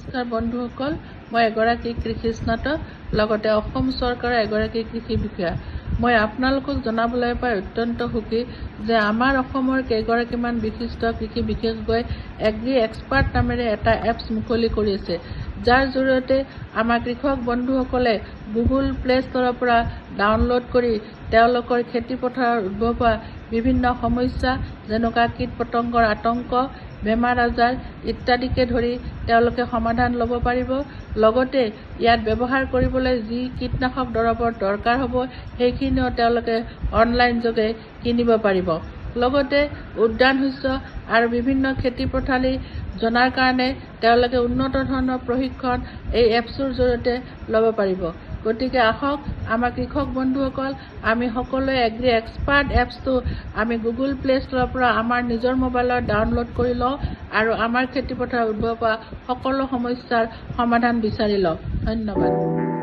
নমস্কাৰ বন্ধুসকল, মই এগৰাকী কৃষি স্নাতক, লগতে অসম চৰকাৰৰ এগৰাকী কৃষি বিষয়া। মই আপোনালোকক জনাবলৈ পাই অত্যন্ত সুখী যে আমাৰ অসমৰ কেইগৰাকীমান বিশিষ্ট কৃষি বিশেষজ্ঞই এগ্ৰি এক্সপাৰ্ট নামেৰে এটা এপছ মুকলি কৰিছে, যাৰ জৰিয়তে আমাৰ কৃষক বন্ধুসকলে গুগল প্লে ষ্টৰৰ পৰা ডাউনলোড কৰি তেওঁলোকৰ খেতি পথাৰত উদ্ভৱ হোৱা বিভিন্ন সমস্যা যেনেকুৱা কীট-পতংগৰ আতংক, বেমাৰ আজাৰ ইত্যাদিকে ধৰি তেওঁলোকে সমাধান ল'ব পাৰিব। লগতে ইয়াত ব্যৱহাৰ কৰিবলৈ যি কীটনাশক দৰৱৰ দৰকাৰ হ'ব সেইখিনিও তেওঁলোকে অনলাইন যোগে কিনিব পাৰিব। লগতে উদ্যান শস্য আৰু বিভিন্ন খেতি পথাৰী জনাৰ কাৰণে তেওঁলোকে উন্নত ধৰণৰ প্ৰশিক্ষণ এই এপছৰ জৰিয়তে ল'ব পাৰিব। গতিকে আহক আমাৰ কৃষক বন্ধুসকল, আমি সকলোৱে এগ্ৰি এক্সপাৰ্ট এপছটো আমি গুগল প্লে ষ্টৰৰ পৰা আমাৰ নিজৰ মোবাইলত ডাউনলোড কৰি লওঁ আৰু আমাৰ খেতি পথাৰত উদ্ভৱ হোৱা সকলো সমস্যাৰ সমাধান বিচাৰি লওঁ। ধন্যবাদ।